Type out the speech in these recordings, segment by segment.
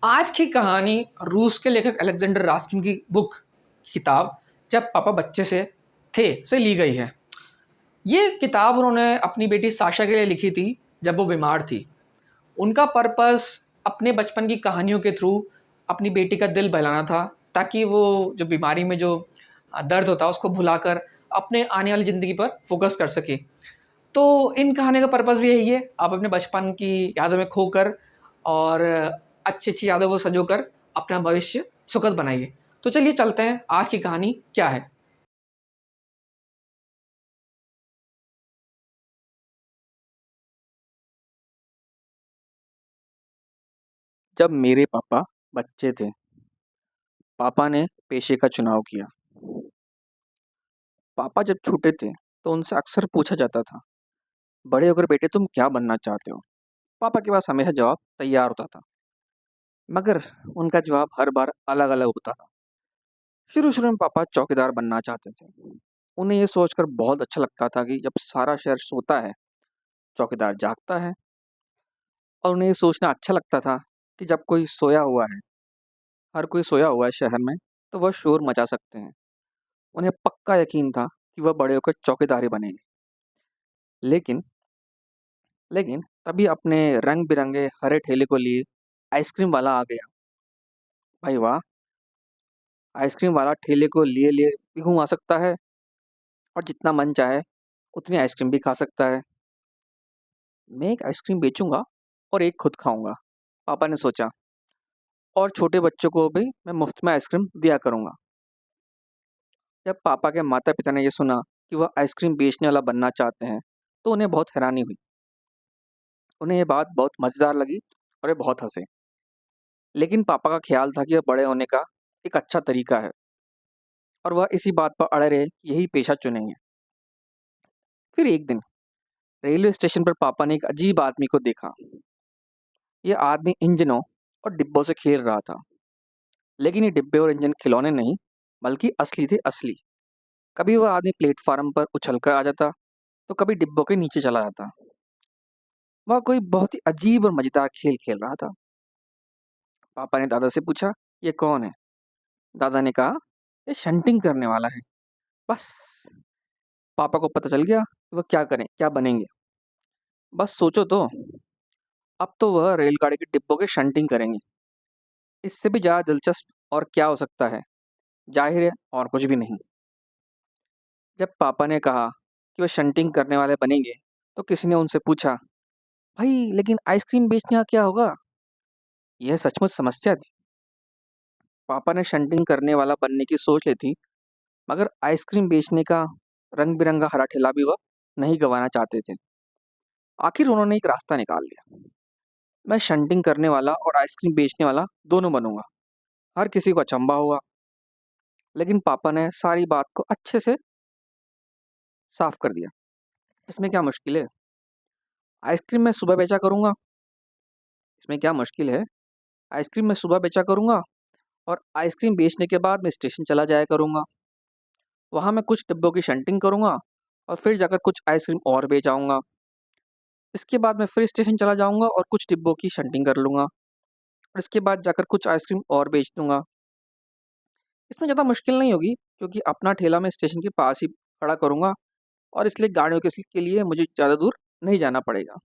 आज की कहानी रूस के लेखक अलेक्जेंडर रास्किन की बुक किताब जब पापा बच्चे से ली गई है। ये किताब उन्होंने अपनी बेटी साशा के लिए लिखी थी जब वो बीमार थी। उनका पर्पस अपने बचपन की कहानियों के थ्रू अपनी बेटी का दिल बहलाना था, ताकि वो जो बीमारी में जो दर्द होता है उसको भुलाकर अपने आने वाली ज़िंदगी पर फोकस कर सके। तो इन कहानियों का पर्पस भी यही है, आप अपने बचपन की यादों में खोकर और अच्छी-अच्छी यादों को सँजोकर अपना भविष्य सुखद बनाइए। तो चलिए चलते हैं, आज की कहानी क्या है? जब मेरे पापा बच्चे थे, पापा ने पेशे का चुनाव किया। पापा जब छोटे थे, तो उनसे अक्सर पूछा जाता था, बड़े होकर बेटे तुम क्या बनना चाहते हो? पापा के पास हमेशा जवाब तैयार होता था, मगर उनका जवाब हर बार अलग-अलग होता था। शुरू-शुरू में पापा चौकीदार बनना चाहते थे। उन्हें ये सोचकर बहुत अच्छा लगता था कि जब सारा शहर सोता है, चौकीदार जागता है। और उन्हें ये सोचना अच्छा लगता था कि जब कोई सोया हुआ है, हर कोई सोया हुआ है शहर में, तो वह शोर मचा सकते हैं। उन्हें पक्का यकीन था कि वह बड़े होकर चौकीदार ही बनेंगे। लेकिन लेकिन तभी अपने रंग-बिरंगे हरे ठेले को लिए आइसक्रीम वाला आ गया। भाई वाह! आइसक्रीम वाला ठेले को लिए-लिए भी घुमा सकता है और जितना मन चाहे उतनी आइसक्रीम भी खा सकता है। मैं एक आइसक्रीम बेचूँगा और एक खुद खाऊँगा, पापा ने सोचा, और छोटे बच्चों को भी मैं मुफ्त में आइसक्रीम दिया करूँगा। जब पापा के माता-पिता ने ये सुना कि वह आइसक्रीम बेचने वाला बनना चाहते हैं, तो उन्हें बहुत हैरानी हुई। उन्हें ये बात बहुत मज़ेदार लगी और वे बहुत हँसे। लेकिन पापा का ख़्याल था कि यह बड़े होने का एक अच्छा तरीका है और वह इसी बात पर अड़े रहे कि यही पेशा चुनेंगे। फिर एक दिन रेलवे स्टेशन पर पापा ने एक अजीब आदमी को देखा। ये आदमी इंजनों और डिब्बों से खेल रहा था। लेकिन ये डिब्बे और इंजन खिलौने नहीं, बल्कि असली थे, असली। कभी वह आदमी प्लेटफ़ार्म पर उछलकर आ जाता, तो कभी डिब्बों के नीचे चला जाता। वह कोई बहुत ही अजीब और मज़ेदार खेल खेल रहा था। पापा ने दादा से पूछा, "ये कौन है?" दादा ने कहा, "ये शंटिंग करने वाला है।" बस पापा को पता चल गया कि वह क्या बनेंगे। बस सोचो तो, अब तो वह रेलगाड़ी के डिब्बों की शंटिंग करेंगे। इससे भी ज़्यादा दिलचस्प और क्या हो सकता है? ज़ाहिर है और कुछ भी नहीं। जब पापा ने कहा कि वह शंटिंग करने वाले बनेंगे, तो किसी ने उनसे पूछा, "भाई, लेकिन आइसक्रीम बेचने का क्या होगा?" यह सचमुच समस्या थी। पापा ने शंटिंग करने वाला बनने की सोच ली थी, मगर आइसक्रीम बेचने का रंग-बिरंगा हरा ठेला भी वह नहीं गँवाना चाहते थे। आखिर उन्होंने एक रास्ता निकाल लिया। मैं शंटिंग करने वाला और आइसक्रीम बेचने वाला दोनों बनूँगा। हर किसी को अचंभा हुआ, लेकिन पापा ने सारी बात को अच्छे से साफ कर दिया। इसमें क्या मुश्किल है? आइसक्रीम मैं सुबह बेचा करूँगा। इसमें क्या मुश्किल है? आइसक्रीम मैं सुबह बेचा करूँगा और आइसक्रीम बेचने के बाद मैं स्टेशन चला जाया करूँगा। वहाँ मैं कुछ डिब्बों की शंटिंग करूँगा और फिर जाकर कुछ आइसक्रीम और बेच आऊँगा। इसके बाद मैं फिर स्टेशन चला जाऊँगा और कुछ डिब्बों की शंटिंग कर लूँगा और इसके बाद जाकर कुछ आइसक्रीम और बेच दूँगा। इसमें ज़्यादा मुश्किल नहीं होगी, क्योंकि अपना ठेला मैं स्टेशन के पास ही खड़ा करूँगा और इसलिए गाड़ियों के लिए मुझे ज़्यादा दूर नहीं जाना पड़ेगा।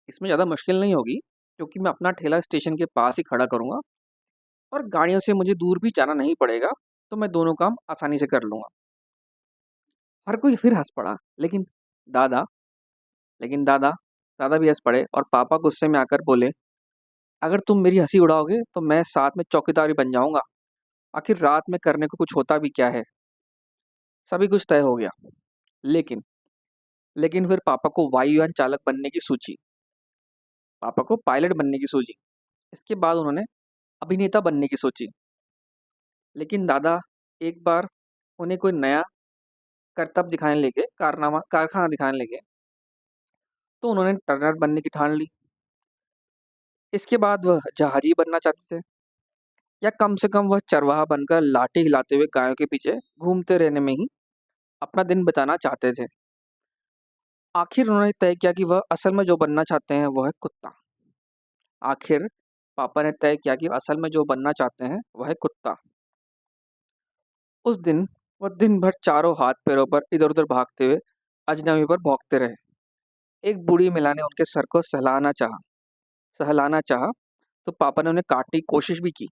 इसमें ज़्यादा मुश्किल नहीं होगी, क्योंकि मैं अपना ठेला स्टेशन के पास ही खड़ा करूँगा और गाड़ियों से मुझे दूर भी जाना नहीं पड़ेगा, तो मैं दोनों काम आसानी से कर लूँगा। हर कोई फिर हँस पड़ा, दादा लेकिन दादा दादा भी हँस पड़े और पापा गुस्से में आकर बोले, "अगर तुम मेरी हँसी उड़ाओगे, तो मैं साथ में चौकीदार भी बन जाऊँगा। आखिर रात में करने को कुछ होता भी क्या है?" सभी कुछ तय हो गया। लेकिन लेकिन फिर पापा को वायुयान चालक बनने की सूझी। पापा को पायलट बनने की सूझी। इसके बाद उन्होंने अभिनेता बनने की सोची। लेकिन दादा एक बार उन्हें कोई नया कारखाना दिखाने लगे, तो उन्होंने टर्नर बनने की ठान ली। इसके बाद वह जहाजी बनना चाहते थे, या कम से कम वह चरवाहा बनकर लाठी हिलाते हुए गायों के पीछे घूमते रहने में ही अपना दिन बिताना चाहते थे। आखिर उन्होंने तय किया कि वह असल में जो बनना चाहते हैं वो है कुत्ता। आखिर पापा ने तय किया कि असल में जो बनना चाहते हैं वह है कुत्ता। उस दिन वह दिन भर चारों हाथ पैरों पर इधर-उधर भागते हुए अजनबी पर भौंकते रहे। एक बूढ़ी महिला ने उनके सर को सहलाना चाहा तो पापा ने उन्हें काटने की कोशिश भी की।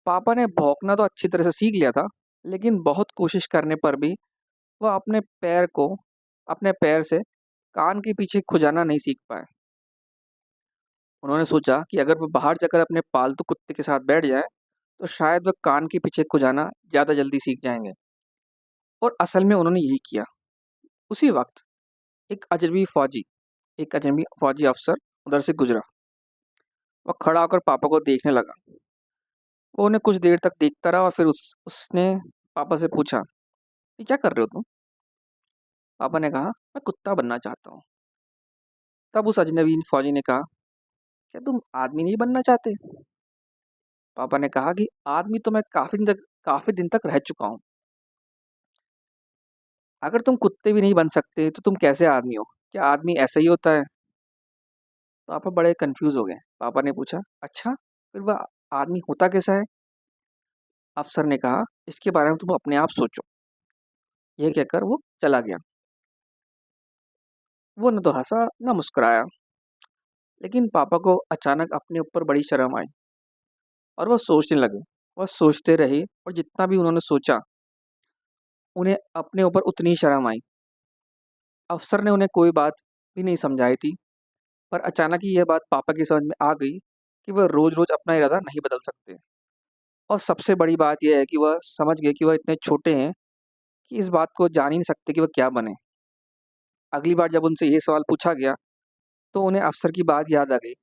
पापा ने भौंकना तो अच्छी तरह से सीख लिया था, लेकिन बहुत कोशिश करने पर भी वह अपने पैर से कान के पीछे खुजाना नहीं सीख पाए। उन्होंने सोचा कि अगर वो बाहर जाकर अपने पालतू कुत्ते के साथ बैठ जाए, तो शायद वह कान के पीछे खुजाना ज़्यादा जल्दी सीख जाएँगे। और असल में उन्होंने यही किया। उसी वक़्त एक अजनबी फ़ौजी अफ़सर उधर से गुज़रा। वह खड़ा होकर पापा को देखने लगा। वो उन्हें कुछ देर तक देखता रहा और फिर उसने पापा से पूछा, "ये क्या कर रहे हो तुम?" पापा ने कहा, "मैं कुत्ता बनना चाहता हूँ।" तब उस अजनबी फ़ौजी ने कहा, "क्या तुम आदमी नहीं बनना चाहते?" पापा ने कहा कि आदमी तो मैं काफ़ी दिन तक रह चुका हूँ। अगर तुम कुत्ते भी नहीं बन सकते तो तुम कैसे आदमी हो? क्या आदमी ऐसा ही होता है? पापा बड़े कन्फ्यूज़ हो गए। पापा ने पूछा, "अच्छा, फिर वह आदमी होता कैसा है?" अफ़सर ने कहा, "इसके बारे में तुम अपने आप सोचो।" यह कहकर वो चला गया। वो न तो हँसा न मुस्कुराया, लेकिन पापा को अचानक अपने ऊपर बड़ी शर्म आई और वो सोचने लगे। वह सोचते रहे और जितना भी उन्होंने सोचा, उन्हें अपने ऊपर उतनी ही शर्म आई। अफ़सर ने उन्हें कोई बात भी नहीं समझाई थी, पर अचानक ही यह बात पापा की समझ में आ गई कि वह रोज़-रोज़ अपना इरादा नहीं बदल सकते। और सबसे बड़ी बात ये है कि वह समझ गए कि वह इतने छोटे हैं कि इस बात को जान ही नहीं सकते कि वह क्या बनें। अगली बार जब उनसे ये सवाल पूछा गया, तो उन्हें अफ़सर की बात याद आ गई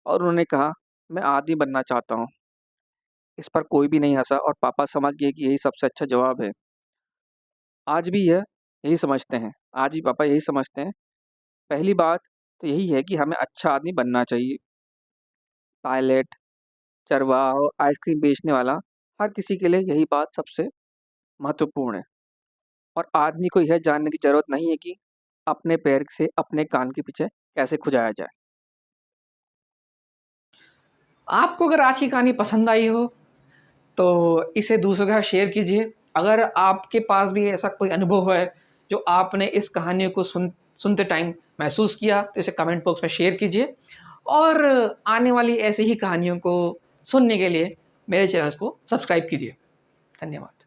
और उन्होंने कहा, "मैं आदमी बनना चाहता हूँ।" इस पर कोई भी नहीं हँसा और पापा समझ गए कि यही सबसे अच्छा जवाब है। आज भी यही समझते हैं। आज भी पापा यही समझते हैं। पहली बात तो यही है कि हमें अच्छा आदमी बनना चाहिए। पायलट, चरवाहा और आइसक्रीम बेचने वाला, हर किसी के लिए यही बात सबसे महत्वपूर्ण है। और आदमी को यह जानने की ज़रूरत नहीं है कि अपने पैर से अपने कान के पीछे कैसे खुजाया जाए। आपको अगर आज की कहानी पसंद आई हो, तो इसे दूसरों के साथ शेयर कीजिए। अगर आपके पास भी ऐसा कोई अनुभव है, जो आपने इस कहानी को सुनते टाइम महसूस किया, तो इसे कमेंट बॉक्स में शेयर कीजिए। और आने वाली ऐसी ही कहानियों को सुनने के लिए मेरे चैनल्स को सब्सक्राइब कीजिए। धन्यवाद।